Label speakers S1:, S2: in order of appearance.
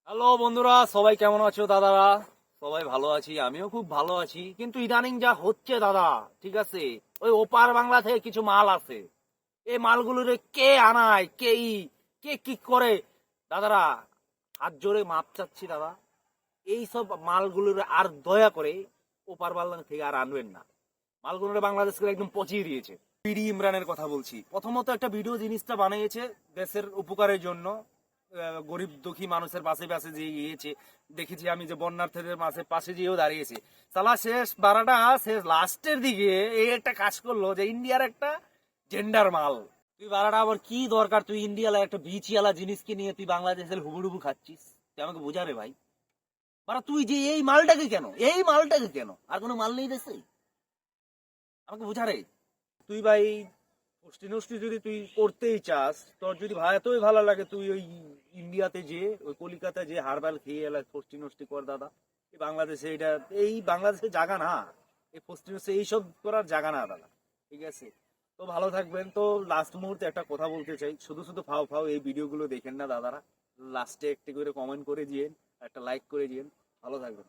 S1: Hello বন্ধুরা, সবাই কেমন আছো দাদারা? সবাই ভালো আছি, আমিও খুব ভালো আছি। কিন্তু ইদানিং যা হচ্ছে দাদা, ঠিক আছে, ওই ওপার বাংলা থেকে কিছু মাল আছে। এই মালগুলোর কে আনায়, কে কি করে দাদারা? হাত জোরে মাপ চাচ্ছি দাদা, এই সব মালগুলোর আর দয়া করে ওপার বাংলা থেকে আর আনবেন না। মালগুলোর বাংলাদেশকে একদম পচিয়ে দিয়েছে। বিডি ইমরানের কথা বলছি। প্রথমত একটা ভিডিও জিনিসটা বানিয়েছে দেশের উপকারের জন্য, গরিব দুঃখী মানুষের পাশে পাশে যে গিয়েছে। দেখেছি আমি যে বন্যার্থীদের পাশে যেও দাঁড়িয়েছে। সালা শেষ বারাটা শেষ লাস্টের দিকে এই একটা কাজ করলো যে ইন্ডিয়ার একটা জেন্ডার মাল। তুই বারাটা আবার কি দরকার? তুই ইন্ডিয়ালা একটা বিচিয়ালা জিনিসকে নিয়ে তুই বাংলাদেশের হুবুডুবু খাচ্ছিস? তুই আমাকে বোঝা রে ভাই। বারা তুই যে এই মালটাকে কেন আর কোনো মাল নেই দেশে? আমাকে বোঝা রে। তুই ভাই পোস্টি নষ্টি যদি তুই করতেই চাস, তোর যদি ভাই এতই ভালো লাগে, তুই ওই ইন্ডিয়াতে যে ওই কলিকাতায় যে হারবাল খেয়ে এলা পোস্টি নষ্টি কর দাদা। এই বাংলাদেশে এটা, এই বাংলাদেশে জায়গা না। এই পোস্টি নষ্টি এইসব করার জায়গা না দাদা। ঠিক আছে, তো ভালো থাকবেন। তো লাস্ট মুহূর্তে একটা কথা বলতে চাই, শুধু শুধু ফাও ফাও এই ভিডিওগুলো দেখেন না দাদারা। লাস্টে একটি করে কমেন্ট করে দিয়েন, একটা লাইক করে দিয়েন। ভালো থাকবেন।